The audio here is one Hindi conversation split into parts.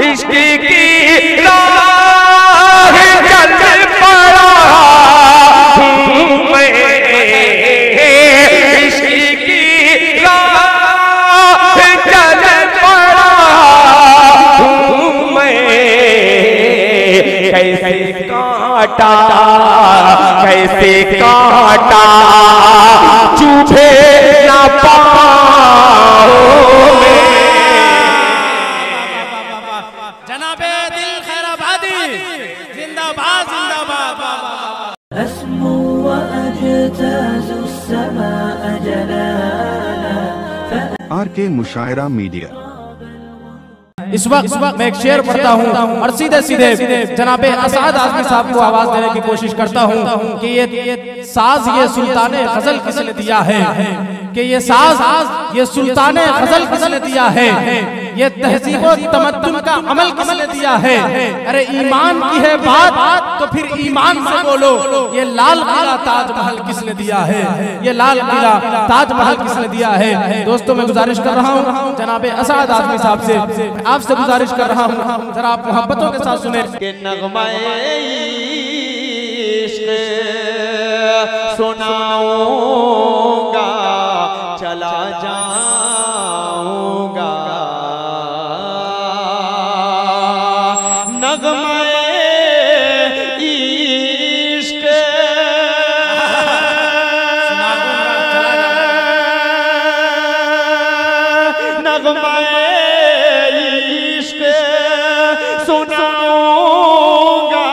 इश्क की राह चल पड़ा हूँ मैं, इश्क की राह चल पड़ा हूँ मैं। कैसे कांटा चूभे ना पाओ में। जनाबे दिल खैराबादी जिंदाबाद जिंदाबाद। अस्मु व अजताज़ु अस्समाअ जलाला। R K मुशायरा media. इस वक्त मैं एक शेर पढ़ता हूँ और सीधे सीधे जनाबे असाद आज़मी साहब को आवाज देने की कोशिश करता हूँ कि ये साज ये सुल्ताने गजल किसने दिया है, कि ये साज ये सुल्ताने गजल किसने दिया है, ये तहजीब और तमद्दुन का अमल किसने दिया है। अरे ईमान की है बात तो फिर ईमान से बोलो, ये लाल किला ताजमहल किसने दिया है, ये लाल किला ताजमहल किसने दिया है। दोस्तों मैं गुजारिश कर रहा हूँ जनाबे असाद आज़मी साहब से, आपसे गुजारिश कर रहा हूँ जरा आप मोहब्बतों के साथ सुने कि नग़्मा-ए इश्क़ सुनाऊंगा चला जाऊंगा, नग़्मा-ए इश्क़ नग़्मा-ए इश्क़ सुनाऊंगा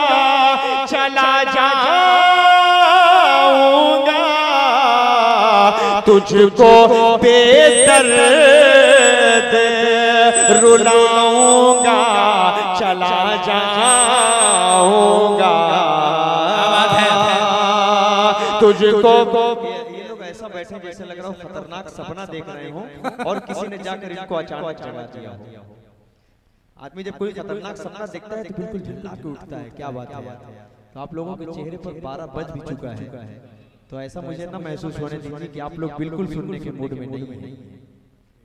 चला जाऊंगा, तुझको बेदर्द रुलाऊंगा चला जाऊंगा, तुझको। ये लोग ऐसा बैठे जैसे लग रहा हो खतरनाक सपना देख रहे हो और किसी ने जाकर इनको अचानक जगा दिया हो। आदमी जब कोई खतरनाक सपना देखता है तो बिल्कुल झल्ला के उठता है। क्या बात है। तो आप लोगों के चेहरे पर 12 बज भी चुका है, तो ऐसा मुझे ना महसूस होने दीजिए कि आप लोग बिल्कुल सुनने के मूड में नहीं है।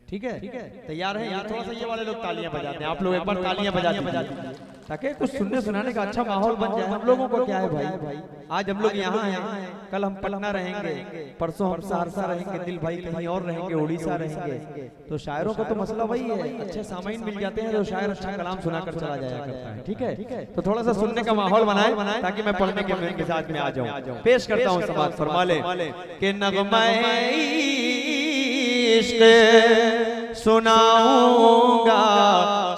ठीक है, तैयार है? थोड़ा सा ये वाले लोग तालियां बजाते हैं, आप लोग एक बार तालियां बजा दीजिए ताकि कुछ सुनने सुनाने का अच्छा माहौल बन जाए। हम लोगों को क्या है भाई, आज हम लोग यहाँ हैं, कल हम पटना रहेंगे, परसों हम सहरसा रहेंगे, दिल भाई कहीं और रहेंगे, उड़ीसा रहेंगे। तो शायरों का तो मसला वही है, अच्छे सामाइन मिल जाते हैं तो शायर अच्छा कलाम सुनाकर चला जाया करता है। ठीक है, तो थोड़ा सा सुनने का माहौल बनाए ताकि मैं पढ़ने के मिजाज में आ जाऊँ। पेश करता हूँ समाज फरमा ले कि नग़्मा-ए इश्क़ सुनाऊंगा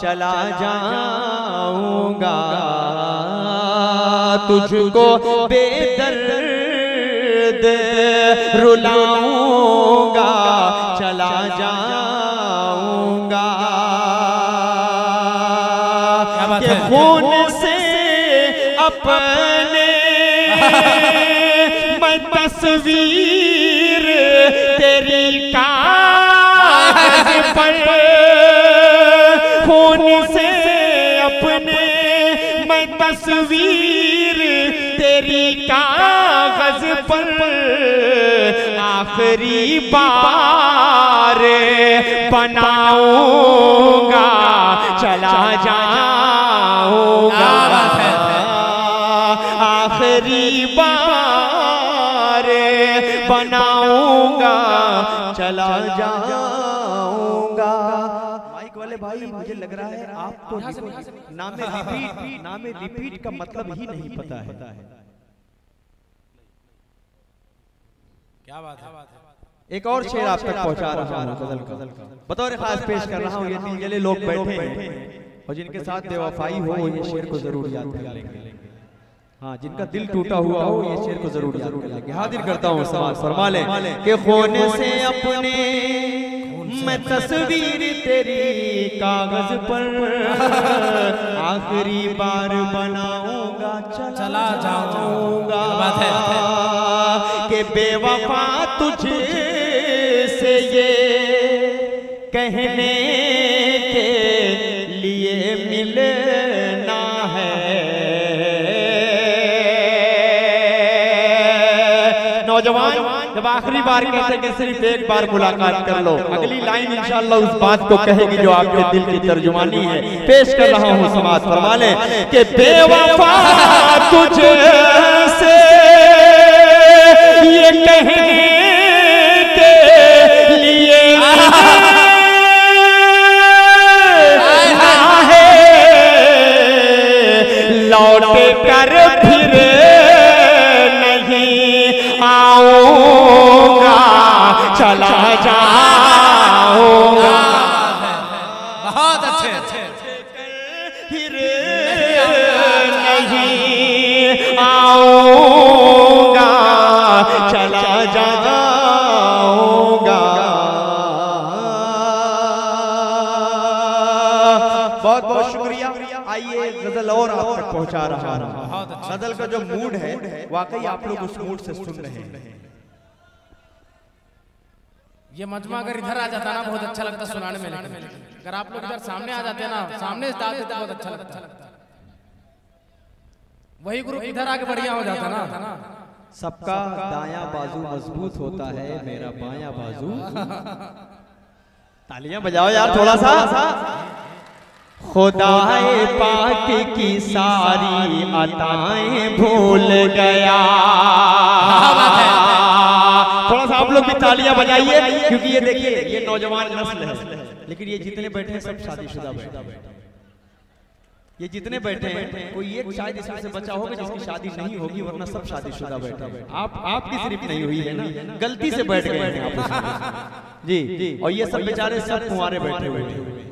चला जाऊंगा, तुझको बेदर्द रुलाऊंगा चला जाऊंगा, के खून से अपने मैं तस्वीर तेरी कागज़ पर, खून से अपने मैं तस्वीर तेरी कागज़ पर आखिरी बार बनाऊंगा चला जाऊंगा, आखिरी बार बनाऊंगा चला जाऊंगा। माइक वाले भाई मुझे लग रहा है आपको नामे रिपीट का मतलब ही नहीं पता है। क्या बात है। एक और शेर आप तक पहुंचा रहा हूं गजल का, बतौर खास पेश कर रहा हूं। ये दिल जले लोग बैठे हैं और जिनके साथ बेवफाई हो ये शेर को जरूर याद कर लेंगे। हाँ, जिनका दिल टूटा हुआ हो ये शेर को जरूर याद कर लेंगे। हाजिर करता हूँ समाज फरमा ले कि खून से अपने मैं तस्वीर तेरी कागज पर आखिरी बार बनाऊंगा चला जाऊंगा, कि बेवफा तुझे से ये कहने के लिए मिलना है। नौजवान जब आखिरी बार कहते कि सिर्फ एक बार मुलाकात कर लो, अगली लाइन इंशाअल्लाह उस बात को कहेगी जो आपके दिल की तर्जुमानी है। पेश कर रहा हूँ, समाज फरमा ले कि बेवफा तुझे से ये कहने के लिए लौटे कर फिर नहीं आऊंगा, चला जाऊंगा। बहुत अच्छे फिर नहीं आऊंगा, चला जाऊंगा। बहुत बहुत शुक्रिया। आइए गजल और आप तक पहुंचा रहा हूं। गजल का जो मूड है वाकई आप लोग उस मूड से सुन रहे हैं। ये मजमा अगर इधर आ जाता ना बहुत अच्छा लगता सुनाने में, अगर आप लोग इधर सामने आ जाते ना, सामने से डालते तो बहुत अच्छा लगता। वही ग्रुप इधर आके बढ़िया हो जाता ना। सबका दायां बाजू मजबूत होता है, मेरा बायां बाजू। तालियां बजाओ यार थोड़ा सा। खुदाए पाक की सारी अताएं भूल गया। थोड़ा सा आप लोग भी तालियां बजाइए, क्योंकि ये देखिए ये नौजवान नस्ल है, लेकिन ये जितने बैठे हैं सब शादीशुदा बैठे हैं। ये जितने बैठे हैं कोई एक शायद इसमें से बचा होगा जिसकी शादी नहीं होगी, वरना सब शादीशुदा बैठे हैं। आपकी सिर्फ नहीं हुई है ना, गलती से बैठ गए हैं आप जी। और ये सब बेचारे सब कुंवारे बैठे हुए हैं।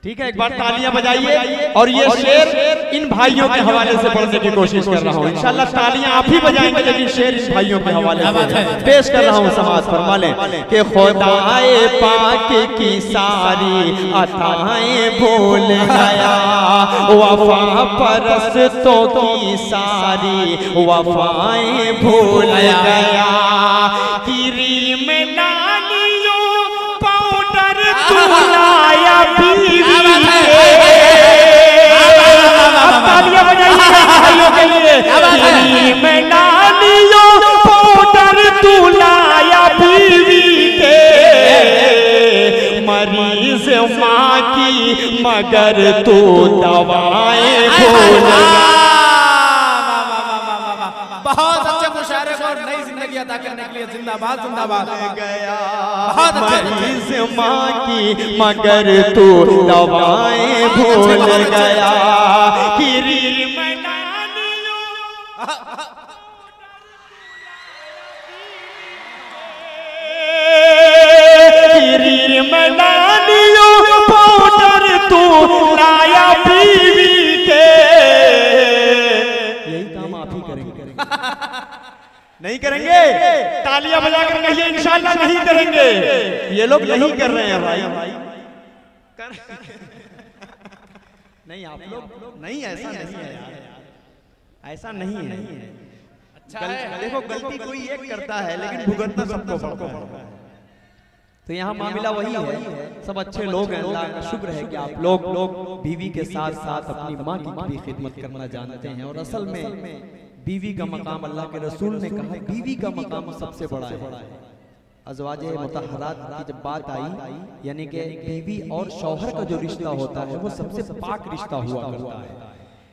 ठीक है, एक बार तालियां बजाइए। और ये शेर इन भाइयों के हवाले से पढ़ने की कोशिश कर रहा हूँ। इंशाल्लाह तालियां आप ही बजाएंगे, लेकिन शेर इन भाइयों के हवाले से पेश कर रहा हूँ। समाज फरमा ले कि खुदाए पाक की सारी अताएं भूल गया, वफा परस्तों की सारी वफाएं भूल गया। क्रीम में नानियों पाउडर तुलाया बीवी के। तालियां बजाइए भाइयों के लिए। क्रीम में नानियों पाउडर तुलाया बीवी के, मरीज माँ की मगर तू दवाएं भूल गया। बहुत अच्छे मुशायरे को और नई जिंदगी अता करने के लिए जिंदाबाद जिंदाबाद। बहुत मरीज माँ की मगर तू दवाएं भूल गया। क्रीम नानियों क्रीम नानियों पाउडर तू लाया बीवी के। यही काम आप ही करेंगे। नहीं करेंगे? तालियां बजाकर कहिए इंशाल्लाह नहीं करेंगे। ये लोग नहीं कर रहे हैं भाई। नहीं आप लोग नहीं, ऐसा नहीं है यार, ऐसा नहीं है। अच्छा है, देखो गलती कोई एक करता है लेकिन भुगतना सबको पड़ता है। तो यहाँ मामला वही है, सब अच्छे लोग हैं, अल्लाह का शुक्र है कि आप लोग बीवी के साथ साथ अपनी माँ की भी खिदमत करना जानते हैं। और असल में बीवी का मकाम, अल्लाह के रसूल ने कहा बीवी का मकाम सबसे बड़ा है। अज़वाजे मुतहरात की जब बात आई, यानी कि बीवी और शौहर का जो रिश्ता होता है वो सबसे पाक रिश्ता हुआ करता है।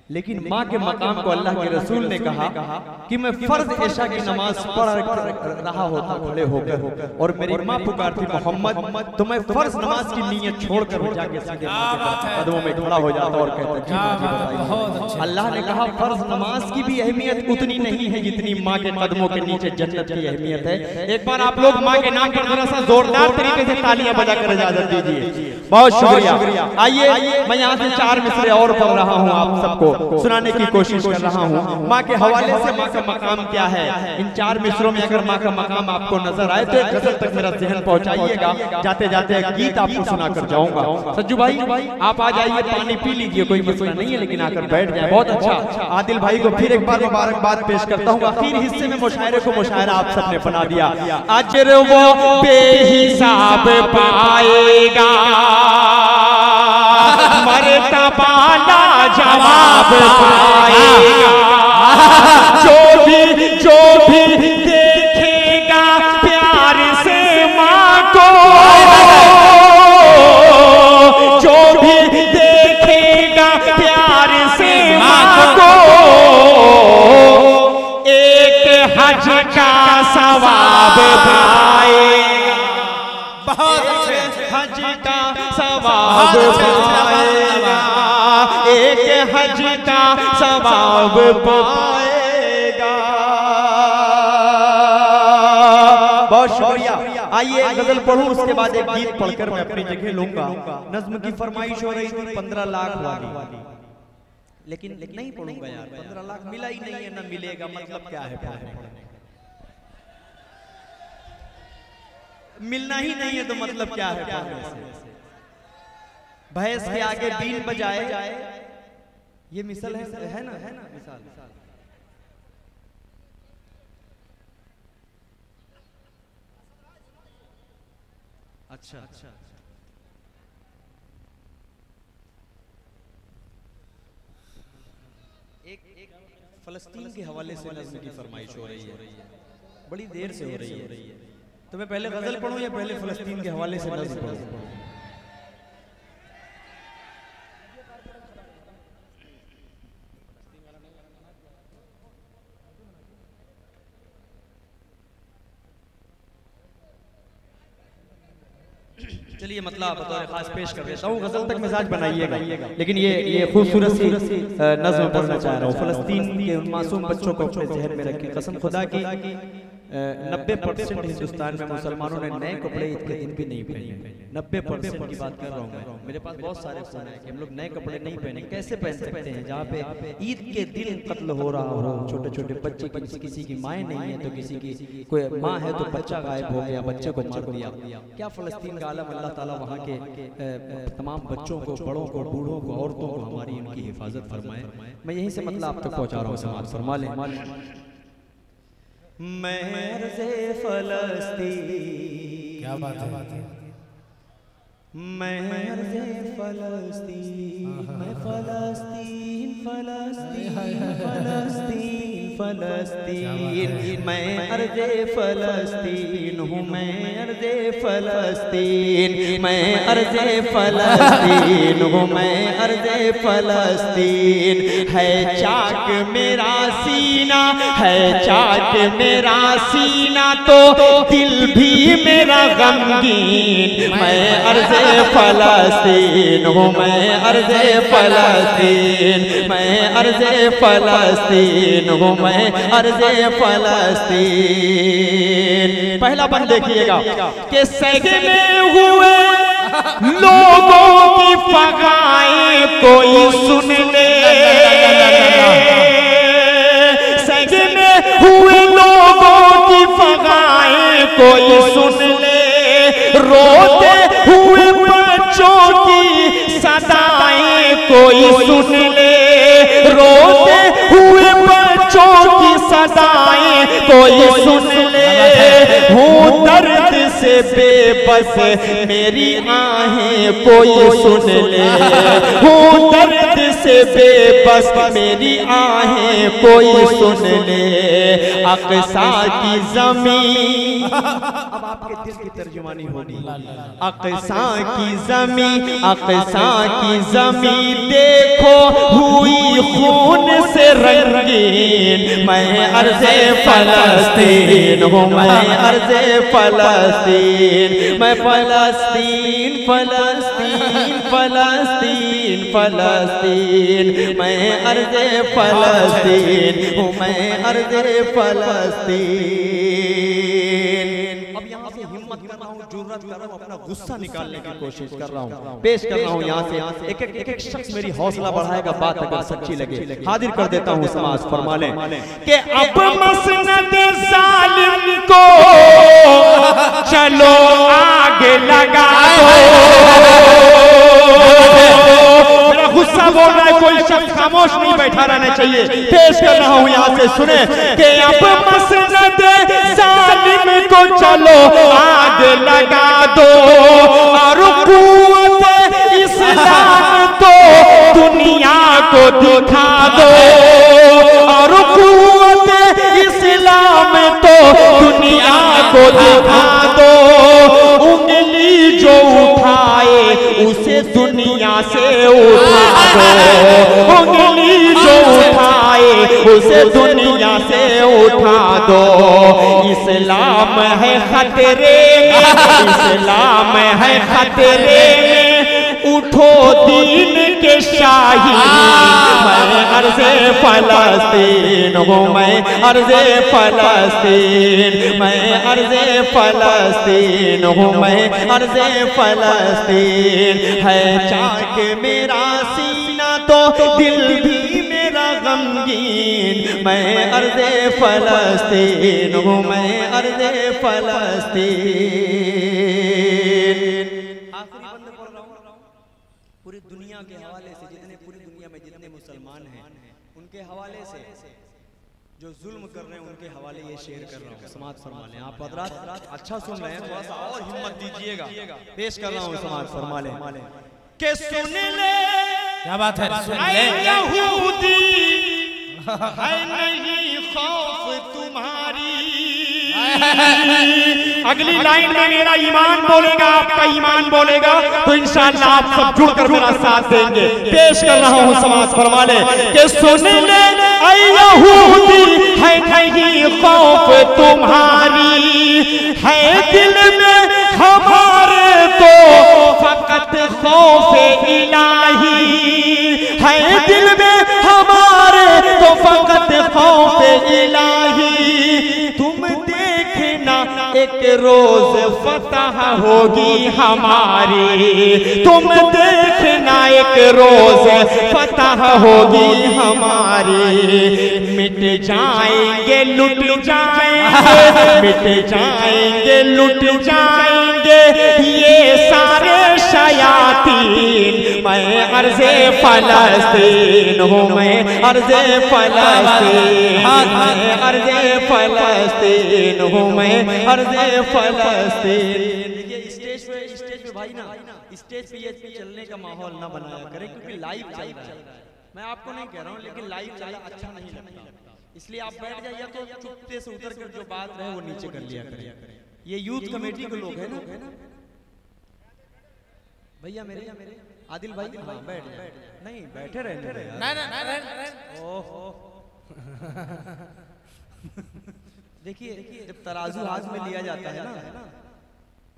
लेकिन माँ के मकाम को अल्लाह के रसूल ने कहा कि मैं फर्ज ऐशा की नमाज पढ़ रहा होता खड़े होकर, और मेरी माँ पुकारती मोहम्मद, तो मैं फर्ज नमाज की नीयत छोड़कर जाके सीधे कदमों में खड़ा हो जाता और कहता जी बताइए। अल्लाह ने कहा फर्ज नमाज की भी अहमियत उतनी नहीं है जितनी माँ के कदमों के नीचे जन्नत की अहमियत है। एक बार आप लोग माँ के नाम पर जरा सा जोरदार तरीके से तालियां बजाकर इजाजत दीजिए। बहुत शुक्रिया। आइए मैं यहाँ से 4 मिसरे और पढ़ रहा हूँ, आप सबको सुनाने की कोशिश कर रहा हूँ। माँ के हवाले से माँ का मकाम क्या है, इन 4 मिसरों में अगर माँ का मकाम आपको नजर आए तो एक गजल तक मेरा जहन पहुँचाइएगा। जाते जाते एक गीत आपको सुना कर जाऊंगा। सज्जू भाई आप आ जाइए, पानी पी लीजिए, कोई मसला नहीं है, लेकिन आकर बैठ जाए। बहुत अच्छा। आदिल भाई को फिर एक बार मुबारकबाद पेश करता हूँ। आखिर हिस्से में मुशायरे को मुशायरा आप सबने बना दिया। अजर वो बेहिसाब पाएगा, मर्तबा लाजवाब पाएगा। जो भी देखेगा हज का सवाब पाएगा, बहुत अच्छे। हज का सवाब पाएगा, एक हज का सवाब पाएगा। बहुत शुक्रिया। आइए एक गजल पढ़ूं, उसके बाद एक गीत पढ़कर मैं अपनी जगह लूंगा। नज्म की फरमाइश हो रही थी 15 लाख वाली, लेकिन नहीं पढ़ूंगा यार, 15 लाख मिला ही नहीं है, ना मिलेगा, मतलब क्या है पढ़ने का? मिलना ही नहीं है तो मतलब क्या है पढ़ने से? भैंस के आगे बीन बजाए, ये मिसल है ना मिसाल। अच्छा अच्छा, एक फलस्तीन के हवाले से नज़्म की फरमाइश हो रही है, बड़ी देर से हो रही है। तो मैं पहले गजल पढ़ूं या पहले फलस्तीन के हवाले से नज़्म पढ़ूं? चलिए मतलब बतौर खास पेश कर देता हूँ, गजल तक मिजाज बनाइएगा, लेकिन ये खूबसूरत सी नज़्म पढ़ना चाह रहा हूँ। फलस्तीन के उन मासूम बच्चों को अपने जहन में रखें। कसम खुदा की 90% हिंदुस्तान में मुसलमानों ने नए कपड़े ईद के दिन भी नहीं पहने। 90% की बात कर रहा हूँ मैं। मेरे पास बहुत सारे फोन है कि हम लोग नए कपड़े नहीं पहने। कैसे पहन सकते हैं जहाँ पे ईद के दिन कत्ल हो रहा हो, छोटे छोटे बच्चे, किसी की माएँ नहीं है तो किसी की कोई माँ है तो बच्चा गायब हो गया, बच्चे को मार दिया। क्या फलस्तीन का आलम, अल्लाह ताला वहाँ के तमाम बच्चों को, बड़ों को, बूढ़ों को, औरतों को हमारी इनकी हिफाजत फरमाए। मैं यहीं से मतलब आप तक पहुँचा रहा हूँ, समाज फरमा लें। मैं अर्ज़े फ़लस्तीन, क्या बात है, मैं अर्ज़े फ़लस्तीन, मैं फ़लस्तीन फ़लस्तीन फ़लस्तीन फ़लस्तीन, मैं अर्ज़े फ़लस्तीन हूँ, मैं अर्ज़े फ़लस्तीन, मैं अर्ज़े फ़लस्तीन हूँ, मैं अर्ज़े फ़लस्तीन। है चाक मेरा सीना, है चाक मेरा सीना तो दिल भी मेरा गमगीन। मैं अर्ज़े फ़लस्तीन हूँ, मैं अर्ज़े फ़लस्तीन, मैं अर्ज़े फ़लस्तीन हूँ, मैं अर्ज़े फ़लस्तीन। पहला बंद देखिएगा कि सजने हुए लोगों की फगाएं कोई सुन ले, सजने हुए लोगों की फगाएं कोई सुन ले, रोते हुए बच्चों की सदाएं कोई सुन ले, रोते हुए बच्चों की सदाएं कोई सुन ले। हूँ दर्द से बेबस मेरी आहें कोई सुन ले, हूँ दर्द से बेबस मेरी आहें कोई सुन ले। अक़सा की ज़मीं, अब आपके दिल की तर्जुमानी होगी। अक़सा की ज़मीं, अक़सा की ज़मीं देखो हुई खून से रंगीन। मैं अर्ज़े फ़लस्तीन हूँ, मैं अर्ज़े फ़लस्तीन, मैं फ़लस्तीन फ़लस्तीन फ़लस्तीन फ़लस्तीन, मैं अर्ज़े फ़लस्तीन हूँ, मैं अर्ज़े फ़लस्तीन। अब यहाँ से हिम्मत कर रहा हूँ, जुर्रत कर रहा हूँ, अपना गुस्सा निकालने की कोशिश कर रहा हूँ, पेश कर रहा हूँ यहाँ से। एक शख्स मेरी हौसला बढ़ाएगा, बात अगर सच्ची लगे। हाजिर कर देता हूँ समाज, फरमा लें कि अब मसनद ज़ालिम को चलो आगे लगा दो। मेरा गुस्सा बोल रहा है, कोई शख्स खामोश नहीं बैठा रहना चाहिए। पेश कर रहा हूँ यहाँ से, सुने कि अब मसनद ज़ालिम को चलो आगे लगा दो, और क़ुव्वत इस्लाम तो दुनिया को दिखा दो, और क़ुव्वत इस्लाम तो दुनिया को दिखा दो। उंगली जो उठाए उसे दुनिया से उठा दो, उंगली जो उठाए उसे दुनिया से उठा दो, इस्लाम है खतरे में, इस्लाम है खतरे में, उठो दीन के शाही। मैं अर्ज़े फलस्तीन हूँ, मैं अर्ज़े फलस्तीन, मैं अर्ज़े फलस्तीन हूँ, मैं अर्ज़े फलस्तीन। है चाक मेरा सीना तो दिल भी मेरा गमगीन, मैं अर्ज़े फलस्तीन हूँ, मैं अर्ज़े फलस्तीन। पूरी दुनिया के हवाले से, पूरी दुनिया में जितने मुसलमान हैं उनके हवाले से, जो जुल्म कर रहे हैं उनके हवाले ये शेर कर रहा हूँ, समाज फरमा लें। आप हज़रात अच्छा सुन रहे हैं, थोड़ा सा और हिम्मत दीजिएगा। पेश कर रहा हूँ, समाज फरमा लें कि सुन ले, क्या बात है, सुन ले यहूदी है नहीं खौफ तुम्हारी। अगली लाइन में मेरा ईमान बोलेगा, आपका ईमान बोलेगा, तो इंशाअल्लाह आप सब जुड़कर मेरा साथ देंगे। पेश कर रहा हूँ, समाज फरमा ले कि सुन ले ऐ यहूदी है नहीं खौफ तुम्हारी, है दिल में हमारे तो फकत खौफ इलाही, है दिल में हमारे तो फकत खौफ इलाही। तुम देखना एक रोज फतह होगी हमारी, तुम देखना एक रोज फतह होगी हमारी। मिट जाएंगे लुट जाएंगे, मिट जाएंगे लुट जाएंगे ये सारे शयातीन। मैं अर्ज़े फलस्तीन हूँ, मैं अर्ज़े फलस्तीन, मैं अर्ज़े फलस्तीन हूँ, मैं अर्ज़े फलस्तीन। देखिए स्टेज पे भाई ना, स्टेज पे ये चलने का माहौल ना बनाया करें, क्योंकि लाइव चल रहा है। मैं आपको नहीं कह रहा हूँ, लेकिन लाइव चला अच्छा नहीं लगता, इसलिए आप बैठ जाइए तो चुपते से उतर कर जो बात रहे वो नीचे कर लिया करें। ये यूथ कमेटी के लोग हैं ना भैया मेरे आदिल भाई, हाँ बैठ जाए, नहीं बैठे रहने ओहो। देखिए जब तराजू हाथ में लिया जाता है ना,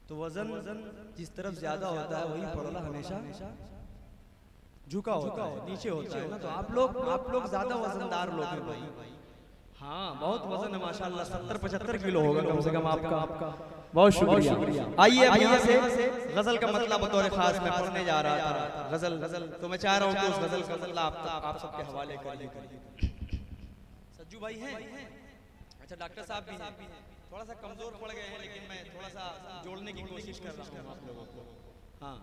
तो वजन जिस तरफ ज्यादा होता है वही पड़ोला हमेशा झुका होता है, नीचे होता है ना। तो आप लोग ज्यादा वजनदार लोग हैं भाई। हाँ बहुत वजन है माशाल्लाह, 70-75 किलो होगा कम से कम आपका। बहुत शुक्रिया। आइए यहाँ से गजल का मतलब बतौर खास मैं पढ़ने जा रहा था। गजल तो मैं चाह रहा हूँ कि उस गजल का मतलब आप सबके हवाले करिए। सज्जू भाई हैं, अच्छा डॉक्टर साहब भी हैं, थोड़ा सा कमजोर पड़ गए हैं, लेकिन मैं थोड़ा सा जोड़ने की कोशिश कर रहा हूँ आप लोगों को। हाँ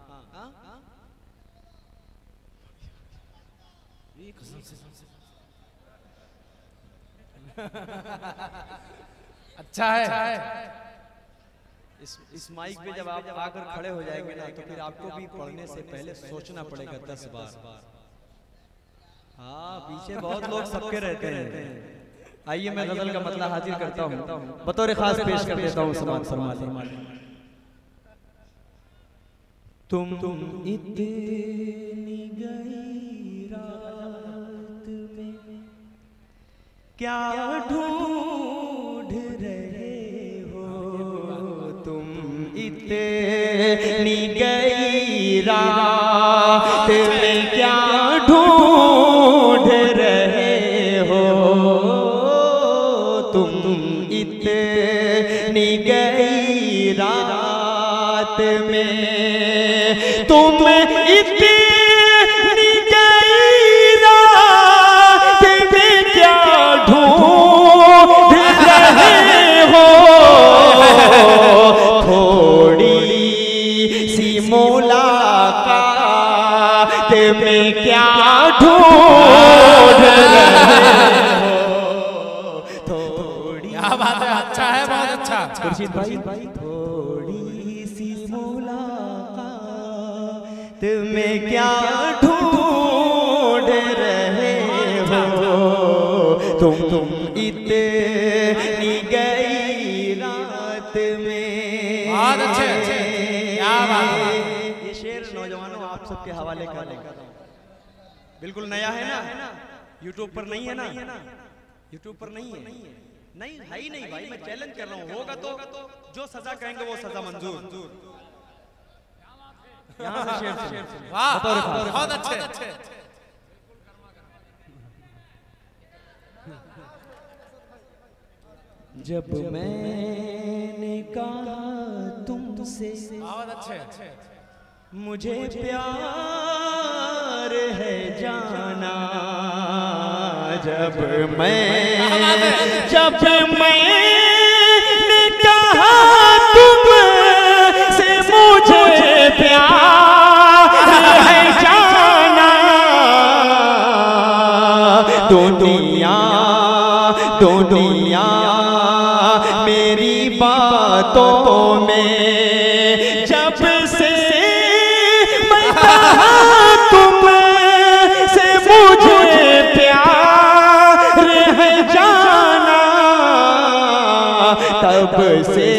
अच्छा है। इस माइक पे जब आप आकर खड़े हो जाएंगे ना, तो फिर आपको भी पढ़ने से पहले सोचना पड़ेगा 10 बार। हाँ पीछे बहुत लोग सबके रहते हैं। आइए मैं गजल का मतलब हाजिर करता हूँ, बतौर खास पेश कर देता हूँ। समाज फरमा ले, तुम इतनी गई रात में क्या ढूंढ रहे हो, तुम इतनी गई रात में क्या ढूंढ रहे हो, तुम इतनी गई रात में, तुम इतनी गई रात में क्या ढूंढ रहे हो, थोड़ी सी मुलाकात में क्या ढूंढ रहे हो, थोड़ी। क्या बात है, अच्छा है, बहुत अच्छा। खुर्शीद भाई थोड़ी सी मुलाकात में क्या ढूंढ रहे हो, तुम इतनी गई रात में। बहुत अच्छे, क्या बात है। ये शेर नौजवानों आप सबके हवाले कर रहा हूं, बिल्कुल नया है ना, यूट्यूब पर नहीं है ना, यूट्यूब पर नहीं है, नहीं है ही नहीं भाई, मैं चैलेंज कर रहा हूँ, होगा तो जो सजा कहेंगे वो सजा मंजूर। यहाँ से शेर सुनो। वाह बहुत अच्छे। जब मैंने कहा तुमसे बहुत अच्छे। मुझे प्यार है जाना, जब मैंने कहा तुमसे मुझे प्यार है जाना, दुनिया मेरी बातों में जब से मैं कहा तुमसे मुझे प्यार है जाना, तब से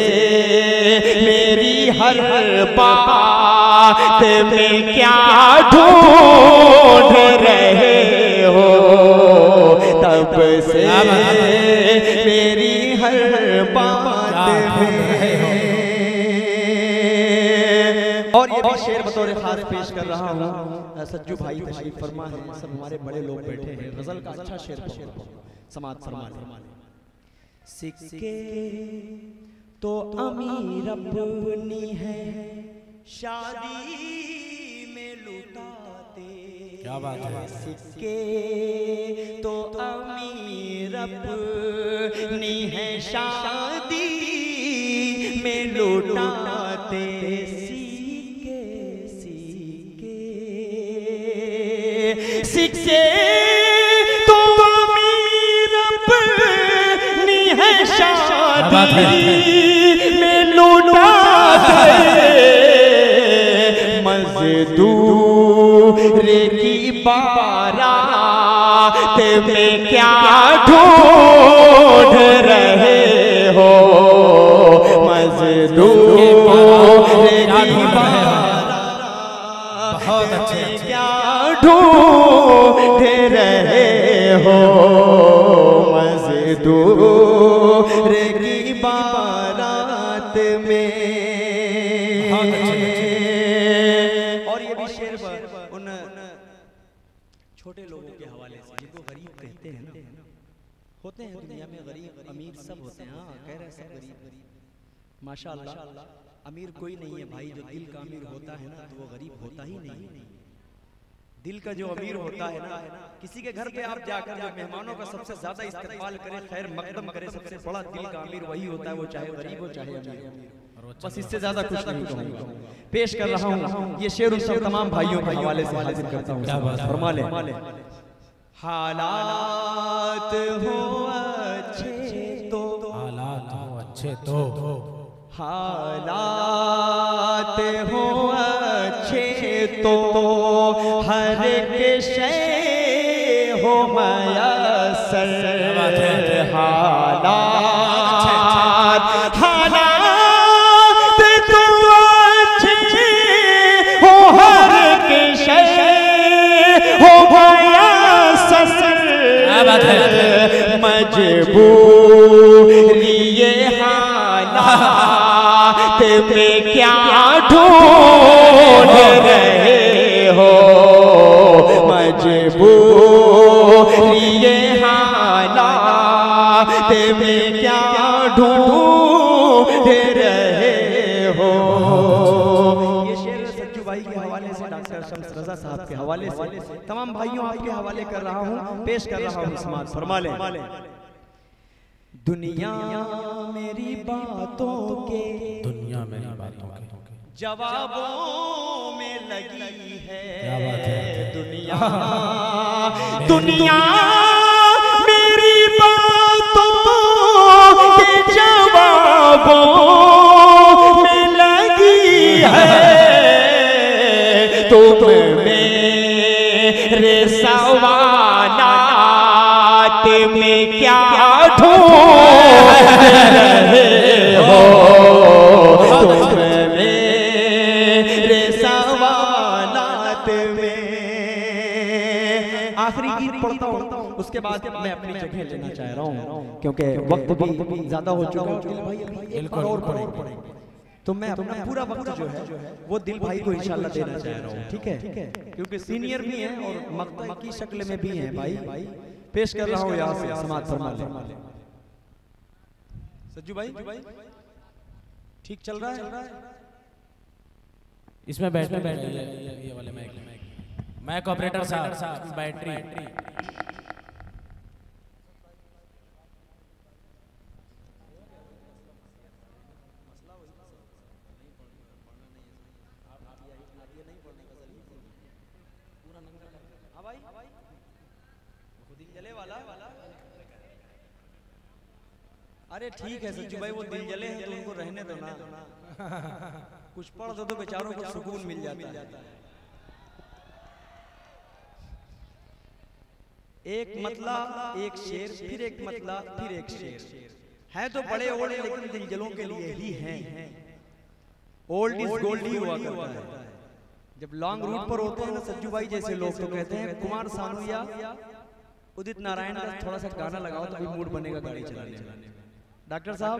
मेरी हर बात में क्या ढूंढ रहे हो, तब से मेरी हर बात में। और ये भी शेर बतौर खास पेश कर रहा हूँ, सज्जू भाई तशरीफ फरमा है, सब हमारे बड़े लोग बैठे हैं, गजल का अच्छा शेर समाज फरमा ले। सिक्के तो अमीर अपनी है शादी में लुटाते, क्या बात है। सिक्के तो अमीर अपनी है शादी में लुटाते, सिक्के तो अमीर अपनी है शादी में लुटाते, मजदूर की बारात में क्या ढूंढ रहे हो, मजदूर की बारात बहुत अच्छे। क्या ढूंढ रहे हो, मजदूर की बारात में। और ये भी शेर उन छोटे लोगों के हवाले से जिनको गरीब कहते हैं ना, होते हैं दुनिया में गरीब अमीर सब होते हैं, हाँ कह रहे हैं सब गरीब, माशाअल्लाह अमीर कोई नहीं है भाई, जो दिल का अमीर होता है ना तो वो गरीब होता ही नहीं है। दिल का जो अमीर होता है ना, किसी के घर पे आप जाकर जो मेहमानों का सबसे ज्यादा इस्तेमाल करें, खैर मकदम करें, सबसे बड़ा दिल का अमीर वही होता है, वो चाहे गरीब हो चाहे अमीर हो। बस इससे ज्यादा कुछ नहीं कहूंगा। पेश कर रहा हूँ ये शेर उन सब तमाम भाइयों के हवाले से हाजिर करता हूँ, फरमा ले। हालात हो अच्छे तो, हालात हो अच्छे तो, हालात हो अच्छे तो हर एक शय हो मयसर, हालात तो अच्छे हो हर एक शय हो मयसर, मजबूरी ये हालात में क्या ढूंढ रहे हो, मजबूरी ये हालात में क्या ढूंढ रहे हो। ये शेर सज्जू भाई के हवाले से, डॉक्टर शम्स रजा साहब के हवाले से, तमाम भाइयों आपके हवाले कर रहा हूँ, पेश कर रहा हूँ, समाज फरमा ले। दुनिया मेरी बातों के, दुनिया मेरी बातों के जवाबों में लगी है, क्या बात है। दुनिया मेरी बातों के जवाबों में लगी है, तुम मेरे सवालात में क्या ढूंढ रहे हो, तुम मेरे सवालात में। आखिरी गीत पढ़ता हूँ, उसके बाद मैं अपनी जगह लेना चाह रहा हूँ, क्योंकि वक्त भी ज्यादा हो चुका है। दिल भाई एक बार और पढ़ेंगे, तो मैं अपना पूरा वक्त जो है वो दिल भाई को इंशाल्लाह देना चाह रहा हूँ, ठीक है? क्योंकि सीनियर भी हैं और मक्ता की शक्ल में भी हैं भाई। पेश कर रहा हूँ यहाँ से, समाअत फरमा ले। सज्जू भाई ठीक चल रहा है? इसमें बैटरी ये वाले मैक ऑपरेटर साहब बैटरी अरे ठीक है सच्चू भाई, वो दिल जले हैं तो उनको रहने दो ना, कुछ पढ़ दो तो बेचारों को सुकून मिल जाता है। एक मतलब एक शेर, फिर एक मतलब फिर एक शेर है तो बड़े ओल्ड लेकिन दिल जलों के लिए ही हैं। ओल्ड इज गोल्ड ही हुआ करता है। जब लॉन्ग रूट पर होते हैं ना सज्जू भाई जैसे लोग, तो कहते हैं कुमार सानू या उदित नारायण का थोड़ा सा गाना लगाओ तो भी मूड बनेगा गाड़ी चलाने में। डॉक्टर साहब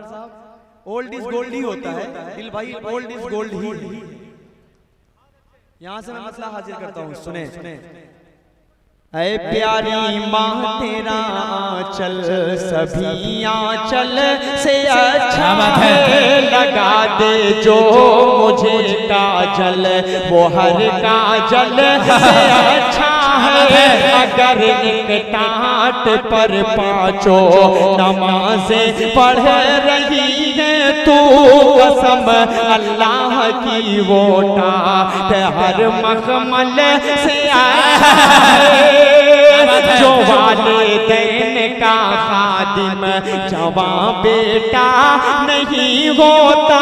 ओल्ड इज गोल्ड ही होता है, दिल भाई ओल्ड इज गोल्ड ही। यहां से मैं मसला हाजिर करता हूं, सुने। ऐ प्यारी माँ तेरा आंचल सभी आंचल से अच्छा है, लगा दे जो मुझे काजल वो हर काजल से अच्छा है। अगर एक टाट पर पांचों नमाजें पढ़ रही है तू, कसम अल्लाह की वो टाट हर मखमल से अच्छा है। जो वालिदैन का खादिम जवां बेटा नहीं होता,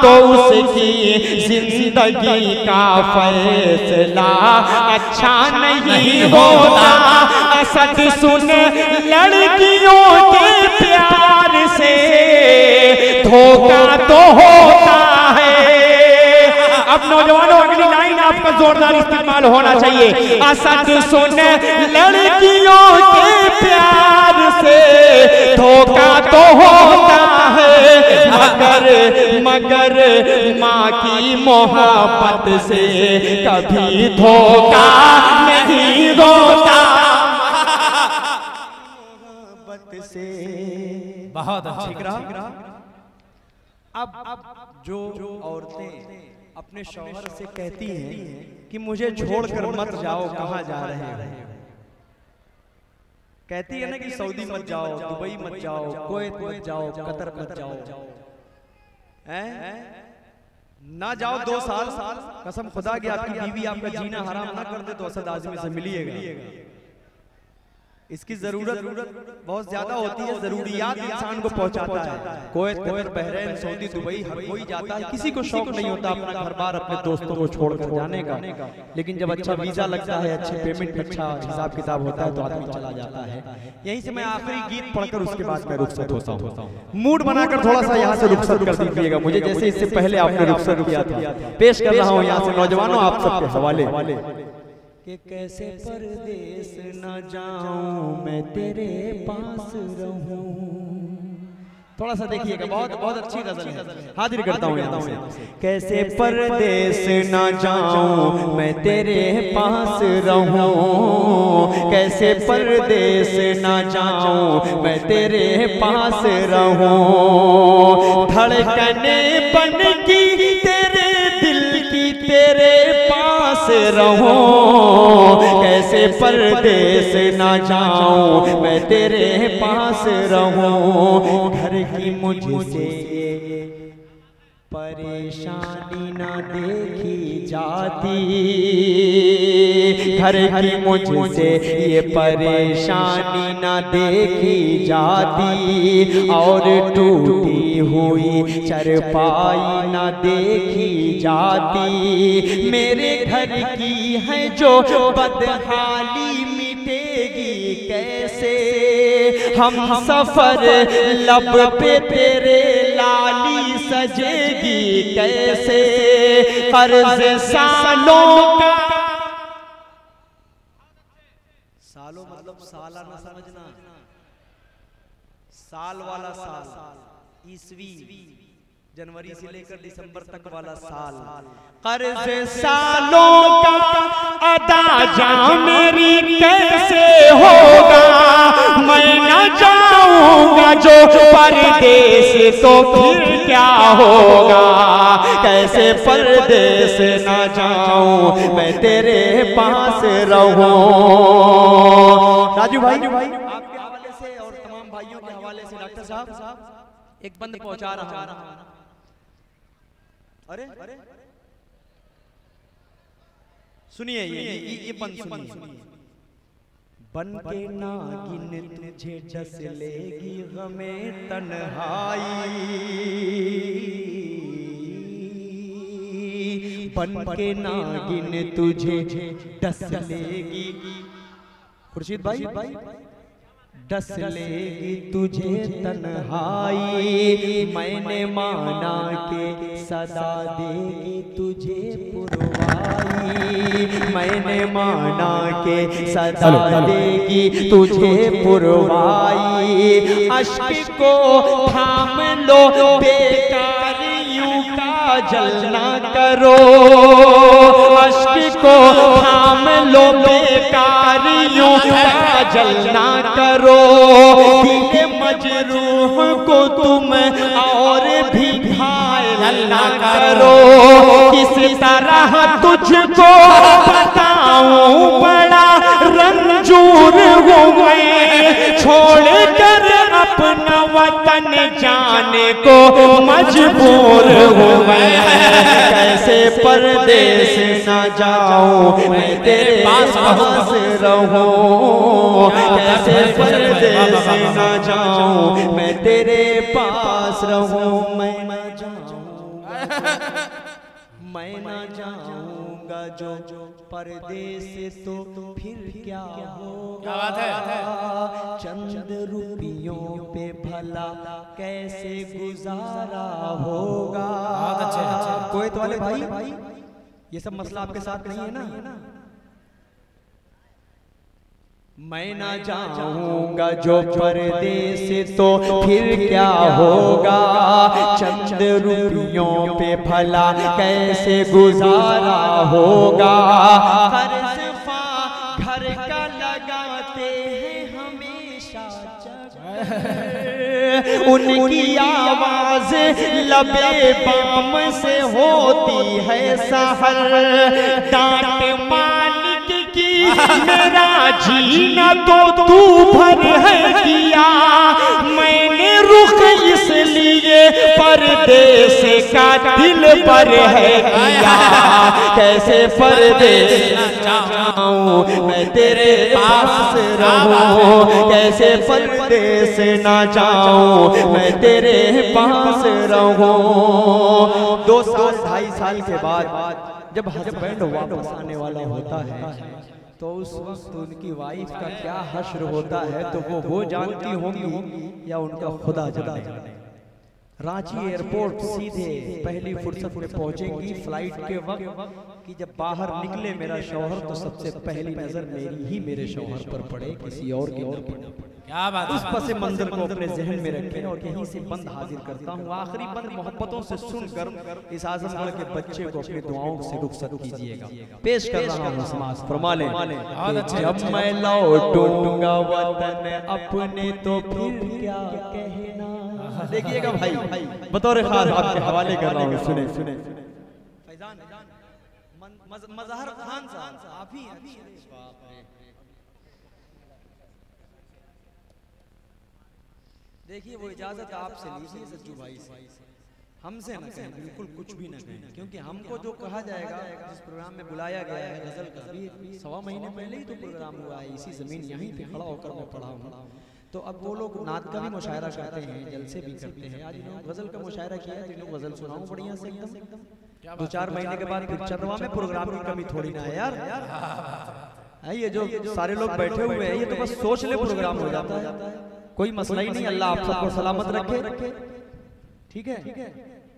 तो उसकी जिंदगी का फैसला अच्छा नहीं होता। असद सुन लड़कियों के प्यार से धोखा तो होता है। अब नौजवानों अगली लाइन आपका जोरदार इस्तेमाल होना चाहिए। असद सुन लड़कियों के प्यार से धोखा तो होता है, मगर माँ की मोहब्बत से कभी धोखा नहीं होता। मोहब्बत से बहुत अच्छा। अब जो औरतें अपने शौहर से कहती हैं कि मुझे छोड़कर मत जाओ, कहाँ जा रहे हो? कहती है ना कि सऊदी मत जाओ, दुबई मत जाओ, कुवैत मत जाओ, कतर मत जाओ, ना जाओ 2 साल। कसम खुदा की आपकी बीवी आपका जीना हराम ना कर दे तो असद आजमी से मिलिएगा। इसकी जरूरत बहुत ज्यादा होती है, जरूरियात इंसान को पहुंचाता है। कुवैत, बहरीन, सऊदी, दुबई हर कोई जाता है। किसी को शौक नहीं होता अपना घर बार अपने दोस्तों को छोड़कर जाने का, लेकिन जब अच्छा वीजा लगता है, अच्छे पेमेंट, अच्छा हिसाब किताब होता है तो आदमी चला जाता है। यहीं से मैं आखिरी गीत पढ़कर उसके बाद मैं रुखसत होता हूँ। मूड बनाकर थोड़ा सा यहाँ से रुखसत कर दीजिएगा मुझे, जैसे इससे पहले आपने रुखसत किया था। पेश कर रहा हूँ यहाँ से नौजवानों आप सबके हवाले कि कैसे परदेस न जाऊं मैं तेरे पास रहूं। थोड़ा सा देखिएगा, बहुत अच्छी गजल है, हाजिर करता हूँ यहाँ से। कैसे परदेस न जाऊं मैं तेरे पास रहूं, कैसे परदेस न जाऊं मैं तेरे पास रहूं। धड़कने बन की तेरे दिल की तेरे पास रहूं, कैसे परदेस ना जाऊं मैं तेरे पास रहूं। घर की मुझसे परेशानी ना देखी जाती, घर की मुझसे ये परेशानी ना देखी जाती, और टूटी हुई चरपाई ना देखी जाती। मेरे घर की है जो बदहाली मिटेगी कैसे, हम सफर लब पे तेरे लाली सजेगी कैसे। कर्ज सालों सालों मतलब साला न समझना, साल वाला साल, ईस्वी जनवरी से लेकर दिसंबर तक वाला साल। कर्ज सालों का अदा जा मेरी कैसे होगा, मैं न जाऊंगा जो परदेस तो फिर क्या होगा, कैसे परदेस न जाऊं मैं तेरे पास रहूं। राजू भाई आपके हवाले से और तमाम भाइयों के हवाले से डॉक्टर साहब एक बंद पहुंचा रहा हूं। अरे सुनिए ये बंद सुनिए। बन के नागिन तुझे डस लेगी गमे तन्हाई, बन के नागिन तुझे डस लेगी, खुर्शीद भाई डस लेगी तुझे तन्हाई, मैंने माना के सदा देगी तुझे पुरवाई, मैंने माना के सदा देगी तुझे पुरवाई। अश्क को थाम लो बेकार यूं काजल ना करो, अश्क को थाम लो बेकार यूं काजल ना करो, दिल मजरूह को तुम और भी घायल ना करो, किस तरह तुझको बताऊं बड़ा रंजूर हूँ मैं, छोड़ कर अपना वतन जाने को मजबूर हूँ मैं, कैसे परदेस न जाऊं मैं तेरे पास रहूं, कैसे परदेस न जाऊं मैं तेरे पास रहूं, मैं न जाऊंगा जो परदेस तो फिर क्या होगा, चंद रुपयों पे भला कैसे गुजारा होगा। कोई तो वाले भाई ये सब मसला आपके साथ नहीं है ना। मैं ना जाऊंगा जो परदेस तो फिर क्या होगा, चंद रुपयों पे भला कैसे गुजारा होगा, घर का लगाते हैं हमेशा उनकी आवाज लबे बाम से होती है सहर, डांट मालिक की मेरा जीना तो तू भर है किया, मैंने रुख इसलिए परदेस का दिल पर है किया, कैसे परदेस जाऊं मैं तेरे पास रहूं, कैसे परदेस ना जाऊं मैं तेरे पास रहूं। 2 साल 2.5 साल के बाद जब हस्बैंड वापस आने वाला होता है तो उस वक्त उनकी वाइफ का क्या हश्र होता है तो वो जानती होंगी या उनका खुदा जाने। रांची एयरपोर्ट सीधे पहली फुर्सत में पहुंचेंगी फ्लाइट के वक्त कि जब बाहर निकले मेरा शौहर तो सबसे पहली नजर मेरी ही मेरे शौहर पर पड़े, किसी और की न पड़े। क्या बात। उस पसे मंजर को अपने जहन में रखें और यहीं से बंद हाजिर करता हूँ। आखिरी बंद मोहब्बतों से सुनकर इस आजमगढ़ के बच्चे को अपनी दुआओं से रुखसत कीजिएगा। पेश कर रहा हूँ समाज फरमा लें। जब मैं लौटूंगा वतन अपने तो फिर क्या कहना। देखिएगा भाई बतौर खास आपके हवाले कर रहा हूँ, सुने सुने। मजहर खान साहब आप ही देखिए वो इजाजत आपसे लीजिए सज्जू भाई से, हमसे न कहें, बिल्कुल कुछ भी न कहें, क्योंकि हमको जो कहा जाएगा जिस प्रोग्राम में बुलाया गया है गजल का, अभी 1.25 महीने पहले ही तो प्रोग्राम हुआ है, इसी जमीन यहीं पे खड़ा होकर मैं पढ़ा हूँ। तो अब वो लोग नात का भी मुशायरा करते हैं, जलसे भी करते हैं। आज इन्होंने गजल का मुशायरा किया है तो इन्होंने गजल सुनाऊं बढ़िया से एकदम। 2-4 महीने के बाद फिर चंदवा में प्रोग्राम की कमी थोड़ी ना है यार। ये जो सारे लोग बैठे हुए हैं ये तो बस सोच ले प्रोग्राम हो जाता है, कोई मसला ही नहीं। अल्लाह आप सबको सलामत रखे, ठीक है।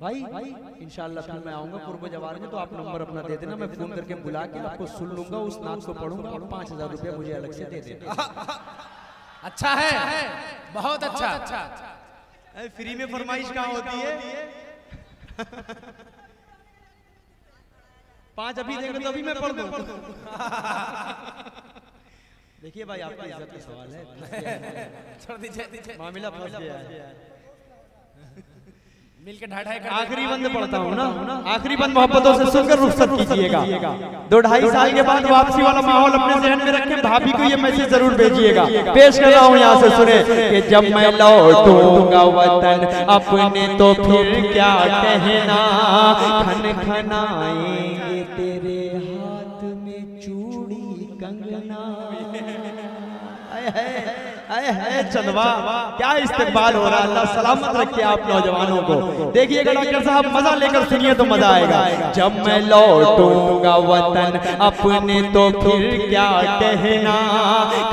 भाई इंशाल्लाह फिर मैं आऊंगा पूर्व जवार में, तो आप नंबर अपना दे देना, मैं फोन करके बुला के आपको सुन लूंगा, उस नाच को पढ़ूंगा और 5000 रुपया मुझे अलग से दे देना। अच्छा है, बहुत अच्छा। फ्री में फरमाइश कहाँ होती है? 5 अभी देंगे तो अभी मैं पढ़ दूं। देखिए भाई, आपकी इज्जत का सवाल है, छोड़ दीजिए, मामला फंस गया है। मिलके ढाई आखिरी बंद पढ़ता हूँ ना, आखिरी बंद मोहब्बतों से सुनकर रुखसत कीजिएगा। 2-2.5 साल के बाद वापसी वाला माहौल अपने जहन में रखें, भाभी को ये मैसेज जरूर भेजिएगा। पेश कर रहा हूँ यहाँ से, सुने कि जब मैं लौटूंगा वतन अपने तो फिर क्या कहना, खनखनाएंगे तेरे हाथ में चूड़ी कंगना। है चंदवा, क्या इस्तेमाल हो रहा है। अल्लाह सलामत रखे आप नौजवानों को। देखिएगा डॉक्टर साहब, मजा लेकर सुनिए तो मजा आएगा। जब मैं लौटूंगा वतन अपने तो फिर क्या कहना,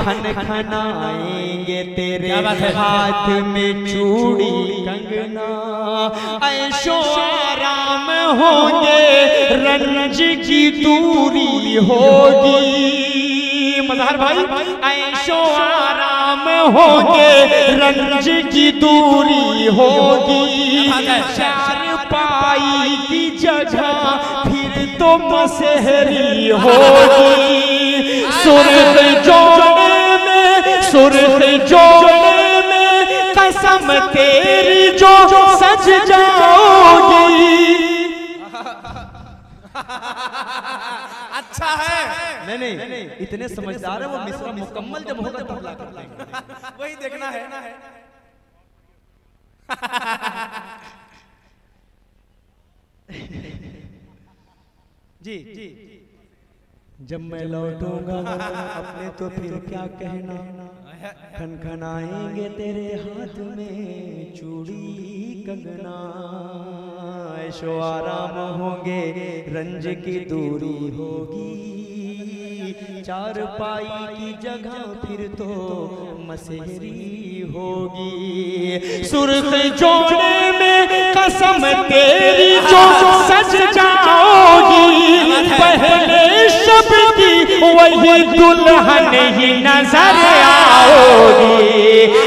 खनखनाएंगे तेरे हाथ में चूड़ी कंगना। ऐशो आराम होंगे, रंज की दूरी होगी। मजहर भाई, ऐशो आराम होंगे, रंज की दूरी होगी। चारपाई की जगह फिर तो मसहरी होगी। सुर्ख जोड़े में कसम तेरी जो सज जाओगी। अच्छा है। नहीं, इतने समझदार है वो, मिसरा मुकम्मल जब होगा तब ला कर देंगे। वही देखना है। जी, जब मैं लौटूंगा अपने तो फिर क्या कहना, खनखनाएंगे तेरे हाथ में चूड़ी कंगना। ऐशो आराम होंगे, रंज की दूरी होगी। चारपाई की जगह फिर तो मसहरी होगी। सुर्ख जोड़े में कसम तेरी जो सज जाओगी। पहले शब की वही दुल्हन ही नजर आओगी।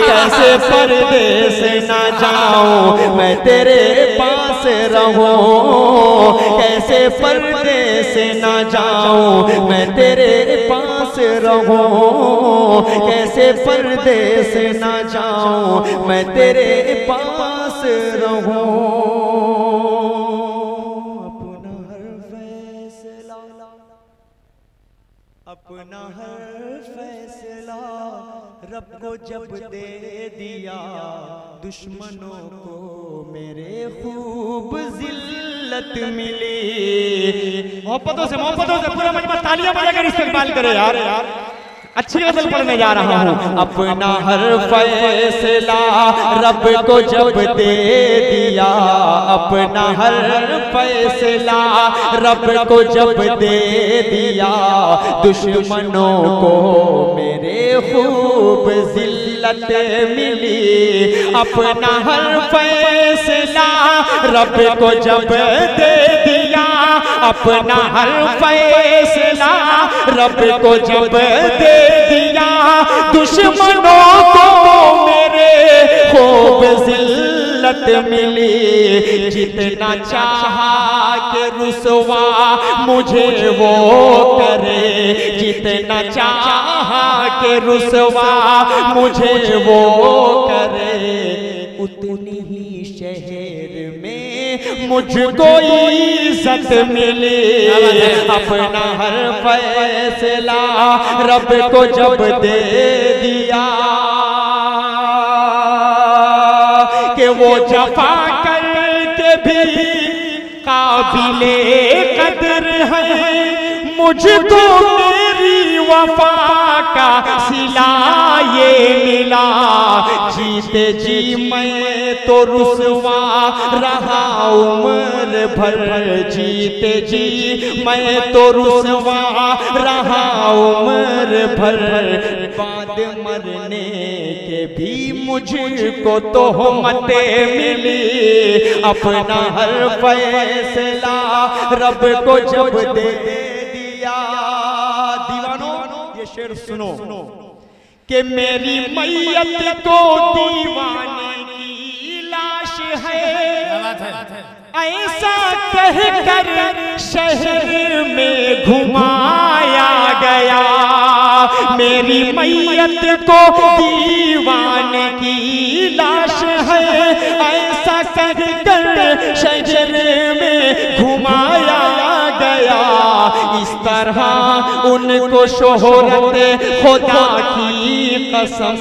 कैसे परदेस न जाऊं मैं तेरे पास रहूं, कैसे परदेस न जाऊं मैं तेरे पास रहूं, कैसे परदेस न जाऊं मैं तेरे पास रहूं। अपना हर फैसला रब को जब दे दिया, दुश्मनों को मेरे खूब जिल्लत मिली। मोहब्बतों से पूरा मजमा तालियां बजाकर इस्तेमाल करे यार। अच्छी गजल पढ़ने जा रहा हूँ। अपना हर फैसला रब को जब दे दिया, अपना हर फैसला रब को जब दे दिया, दुश्मनों को मेरे खूब जिल्लत मिली। अपना हर फैसला रब को जब दे दिया, अपना हर फैसला रब को जब दे दिया, दुश्मनों को मेरे खूब जिल्लत मिली। जितना चाहा के रुसवा मुझे वो करे, जितना चाहा के रुसवा मुझे वो करे, उतनी ही शहर में मुझको इज्जत मिली। अपना हर फैसला रब को जब दे दिया कि वो जफा करके भी काबिले कदर है, मुझको मेरी वफा का सिला ये मिला। जी जीते जी मैं तो रुसवा रहा उम्र भर, जीते जी मैं तो रुसवा रहा उम्र भर, बाद मरने के भी मुझको तोहमतें मिली, अपना हर फैसला रब को जब दे दिया। दीवानों ये शेर सुनो कि मेरी मैयत को दीवाने की लाश है, ऐसा कहकर शहर में घुमाया गया। मेरी मैयत को दीवाने की लाश है, ऐसा कहकर शहर में घुमाया गया। इस तरह उनको शोहरत खुदा की कसम,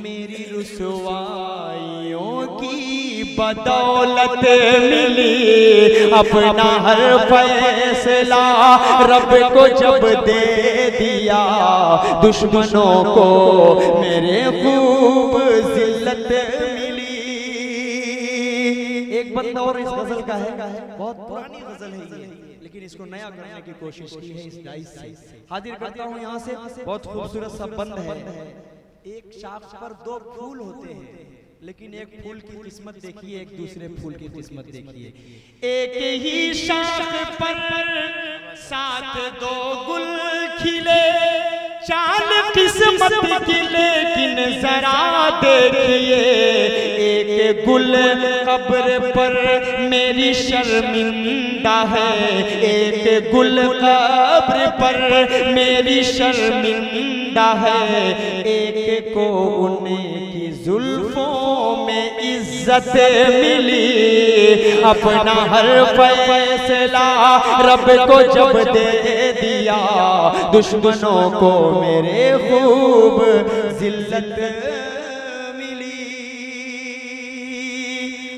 मेरी रुसवाइयों की बदौलत मिली, अपना हर फैसला रब को जब दे दिया। दुश्मनों को मेरे खूब जिल्लत मिली। एक बंदा और इस गजल का है, बहुत पुरानी गजल है ये, लेकिन इसको नया करने की कोशिश की है इस डाइस से। हाजिर करता हूँ यहाँ से, बहुत खूबसूरत सा बंद है। एक शाख पर दो फूल होते हैं, लेकिन एक फूल की किस्मत देखिए, एक दूसरे फूल की किस्मत देखिए। एक ही शाख पर साथ दो गुल खिले, चाल किस्मत की लेकिन जरा देखिए। एक गुल कब्र पर मेरी शर्मिंदा है, एक गुल कब्र पर मेरी शर्मिंदा है। एक को उनकी जुल्फों में इज्जत मिली, अपना हर फैसला रब को जब दे दिया। दुश्मनों को मेरे खूब जिल्लत मिली।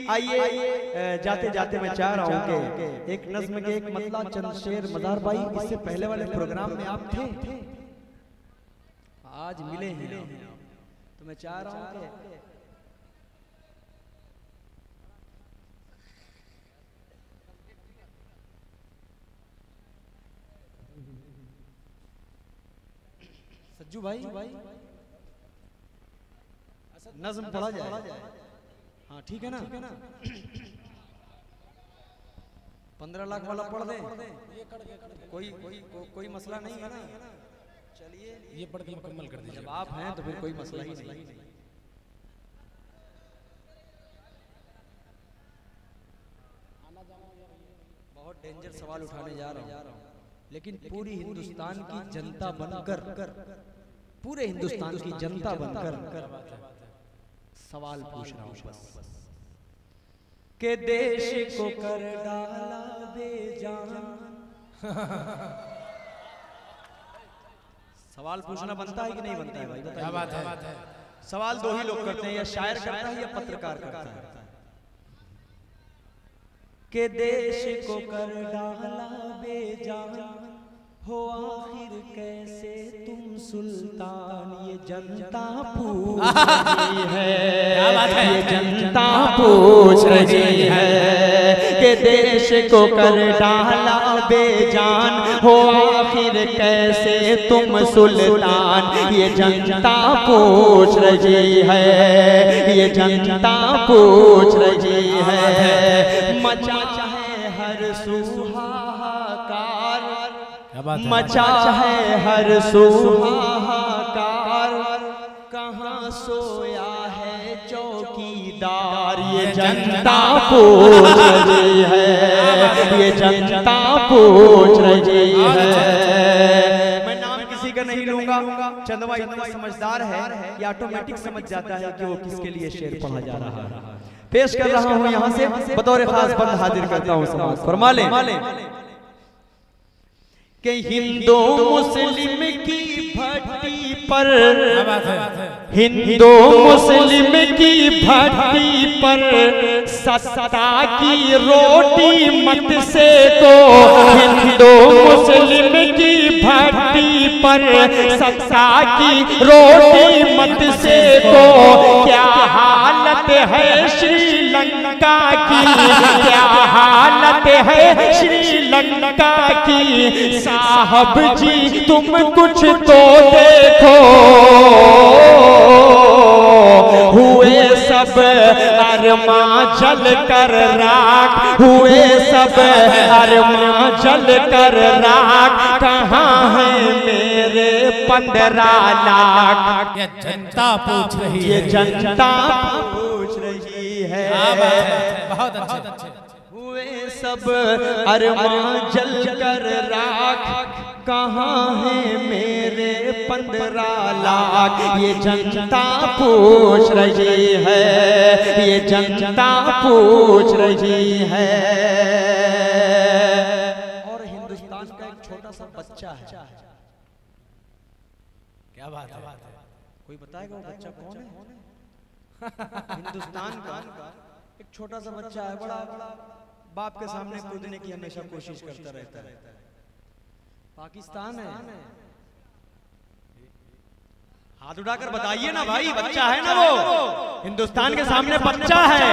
आइए जाते जाते मैं चाह रहा हूँ कि एक नज्म के एक मतला चंद शेर मदार भाई, इससे पहले वाले प्रोग्राम में आप थे, आज मिले हैं, तो मैं चाह रहा हूँ कि सज्जू भाई नज्म पढ़ा जाए। हाँ ठीक है ना, 15 लाख वाला पढ़ दे, कोई मसला नहीं है ना। चलिए ये पढ़ के मुकम्मल कर दीजिए। जब आप हैं तो फिर कोई मसला ही नहीं। बहुत डेंजर सवाल उठाने जा रहा हूँ, लेकिन पूरी हिंदुस्तान की जनता बनकर, पूरे हिंदुस्तान की जनता बनकर सवाल पूछ रहा हूँ बस, के देश को कर डाला बेजान। सवाल पूछना बनता है कि नहीं बनता है भाई, बताइए। क्या बात है? सवाल दो ही लोग करते हैं, या शायर करता है या पत्रकार करता है। के देश को कर डाला बेजान, हो आखिर कैसे तुम सुल्तान। ये जनता पूछ रही है, ये जनता पूछ रही है, के देश को कर डाला बेजान, हो आखिर कैसे तुम सुल्तान। ये जनता पूछ रही है, ये जनता पूछ रही है। मचा है हर सुहाकार, मचा है हर सुहाकार, कहाँ सोया है चौकीदार। ये जनता पूछ रही है, ये जनता पूछ रही है। मैं नाम किसी का नहीं लूंगा, चंदवा इतना समझदार है, ये ऑटोमेटिक समझ जाता है कि वो किसके लिए शेर पढ़ा जा रहा है। पेश कर रहा हूँ यहाँ से बतौर खास बंद हाजिर करता हूँ समाज। फरमा ले कि हिंदू मुस्लिम की भट्टी पर, हिंदू मुस्लिम की भट्टी पर सत्ता की रोटी मत सेको। हिंदू मुस्लिम की भट्टी पर सत्ता की रोटी मत सेको। क्या है श्रीलंका की, क्या हालत है श्रीलंका की। साहब जी तुम कुछ तो देखो, हुए सब अरमां जल कर राख, हुए सब अरमां जल कर राख। कहाँ है मेरे 15 लाख। ये जनता पूछ रही है, ये जनता पूछ रही है। बहुत अच्छे। हुए सब अरमां जल कर राख, कहाँ है मेरे 15 लाख। ये जनता पूछ रही है, ये जनता पूछ रही है। और हिंदुस्तान का एक छोटा सा बच्चा है। क्या बात है? कोई बताएगा वो बच्चा कौन है? हिंदुस्तान का एक छोटा सा बच्चा है, बड़ा बाप के सामने कूदने की हमेशा कोशिश करता रहता है। पाकिस्तान है। हाथ उठाकर बताइए ना भाई, बच्चा है ना वो? हिंदुस्तान के सामने बच्चा है,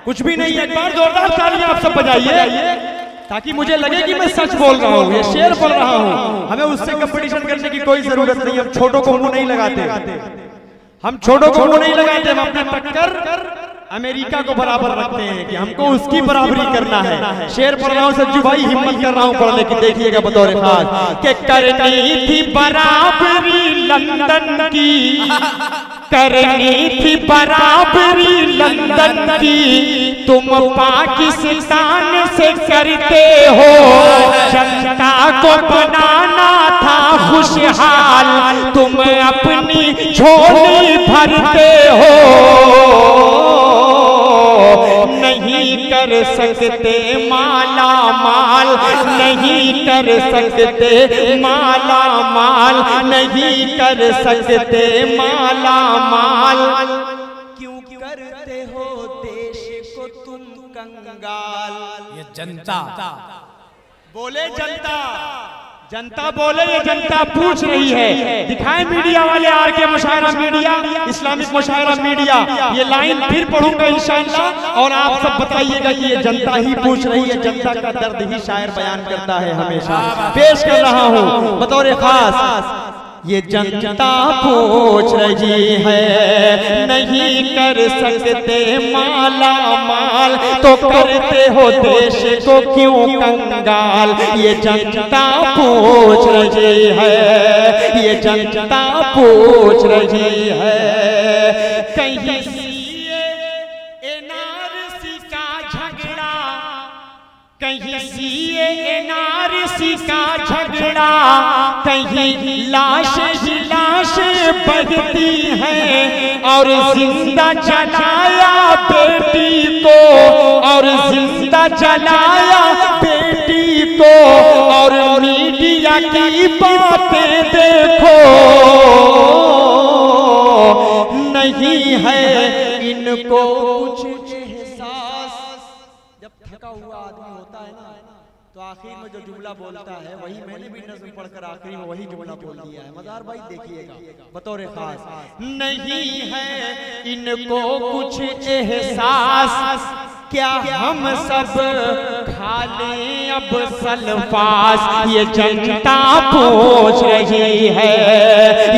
कुछ भी नहीं है। एक बार जोरदार तालियां आप सब बजाइए ताकि मुझे लगे कि मैं सच बोल रहा हूँ, ये शेर बोल रहा हूँ। हमें उससे कंपटीशन करने की कोई जरूरत नहीं। हम छोटों को मुंह नहीं लगाते, हम छोटों को मुंह नहीं लगाते। हम अपना टक्कर अमेरिका को बराबर रखते हैं कि हमको उसकी बराबरी करना है। शेर पढ़ रहा हूँ सज्जू भाई, हिम्मत कर रहा हूँ पढ़ने की। देखिएगा बतौर खास कि करनी थी बराबरी लंदन की, करनी थी बराबरी लंदन की। तुम पाकिस्तान से करते हो, जनता को बनाना था खुशहाल। तुम अपनी झोली भरते हो, नहीं कर सकते माला माल, नहीं कर सकते माला माल, नहीं कर सकते माला माल। क्यों करते हो देश को तुम कंगाल। ये जनता बोले, जनता जनता बोले, ये जनता पूछ रही है। दिखाएं मीडिया वाले, आरके मुशायरा मीडिया, इस्लामिक मुशायरा मीडिया। ये लाइन फिर पढ़ूंगा इंशाअल्लाह और आप सब बताइएगा कि ये जनता ही पूछ रही है। जनता का दर्द ही शायर बयान करता है हमेशा। पेश कर रहा हूँ बतौर खास, ये जनता पूछ रही है। नहीं कर सकते माला माल तो करते हो देश को क्यों कंगाल। ये जनता पूछ रही है, ये जनता पूछ रही है। कहीं एनआरसी का झगड़ा, कहीं एनआरसी का झगड़ा, कहीं लाशें ही लाशें बहती हैं। और जिंदा जलाया बेटी को, और जिंदा जलाया बेटी को। और मीडिया की बातें देखो, नहीं है इनको कुछ एहसास। जब थका हुआ आदमी होता है ना, तो आखिर में जो जुमला बोलता है वही मैंने भी नज़्म पढ़कर आखिरी में वही जुमला बोल दिया है। मज़ार भाई देखिएगा बतौर खास, नहीं है इनको कुछ एहसास। क्या हम सब खा लें अब सल्फास। ये जनता पूछ रही है,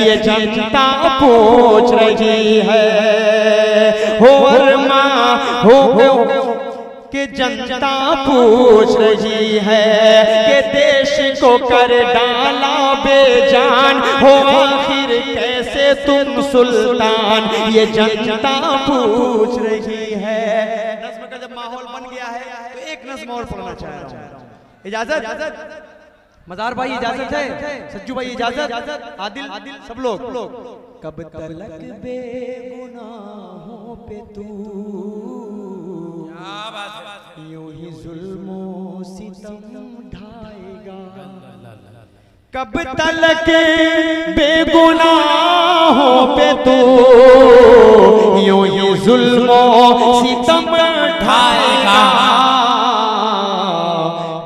ये जनता पूछ रही है। हो माँ हो कि जनता पूछ रही है कि देश को कर डाला बेजान। हो आखिर कैसे तुम सुल्तान। ये जनता पूछ रही है। नज़्म का जब माहौल बन गया है तो एक नज़्म और पढ़ना चाह रहा हूँ। इजाजत? मज़ार भाई इजाजत है? सज्जू भाई इजाजत? आदिल सब लोग? कब तलक बेगुनाहों पे तू यूं ही जुल्मों सितम ढाएगा। कब तलक बेगुनाहों पे तू यूं ही जुल्मों सितम ढाएगा।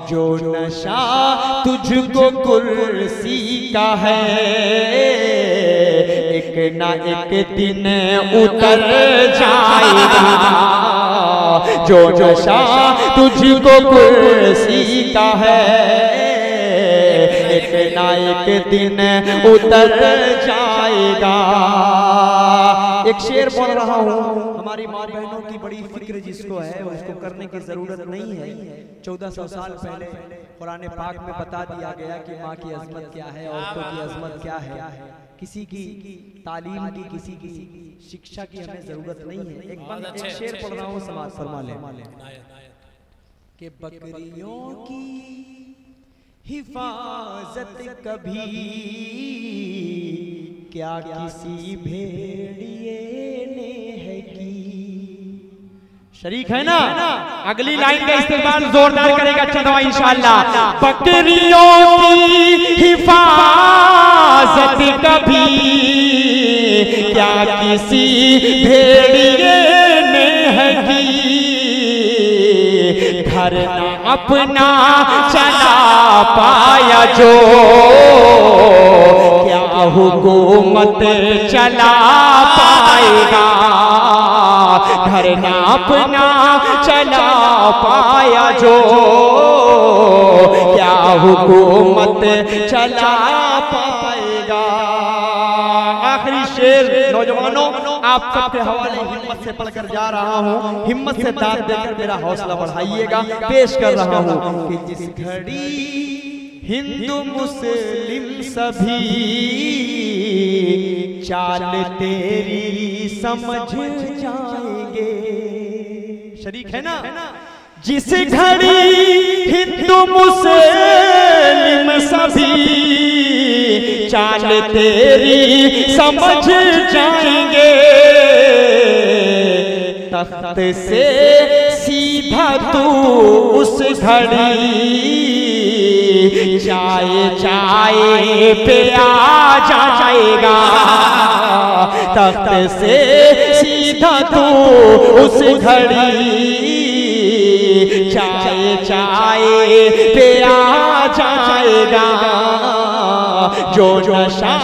जो नशा तुझको कुर्सी का है, एक एक ना एक दिन उतर जाएगा जो नशा तुझको कुर्सी का है, एक ना एक दिन उतर जाएगा। एक शेर बोल रहा हूँ, हमारी माँ बहनों की बड़ी फिक्र जिसको है उसको करने की जरूरत नहीं है। 1400 साल पहले कुरान पाक में बता दिया गया कि माँ की अजमत क्या है, औरतों की अजमत क्या है। किसी की तालीम की, किसी की शिक्षा की हमें जरूरत नहीं है। एक शेर पढ़ रहा हूँ, समाज फरमा ले कि बकरियों की हिफाजत कभी क्या किसी भेड़िए ने है की। शरीक है ना? अगली लाइन का इस्तेमाल जोरदार करेगा चंदवा इंशाअल्लाह। बकरियों की हिफाजत कभी क्या किसी भेड़िए ने है की, घर ना अपना चला पाया जो क्या हुकूमत चला पाएगा, घर ना अपना चला पाया जो क्या हुकूमत चला पाएगा। आखिरी शेर नौजवानों आप सबके हवाले हिम्मत से पढ़कर जा रहा हूँ, हिम्मत से दाद देकर मेरा हौसला बढ़ाइएगा। पेश कर रहा हूँ कि जिस घड़ी हिंदू मुस्लिम सभी चाल तेरी समझ जाएंगे। शरीक है ना? जिस घड़ी हिंदू मुस्लिम सभी चाल तेरी समझ जाएंगे, तख्त से सीधा तू उस घड़ी चाय चाय पे आ जाएगा, तख्त से सीधा तू उस घड़ी चाय चाय पे आ जाएगा। जो नशा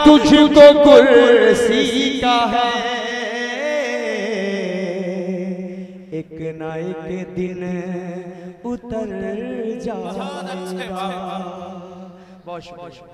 तुझको कुर्सी का है, एक ना एक दिन उतर जाएगा। बहुत शुक्रिया।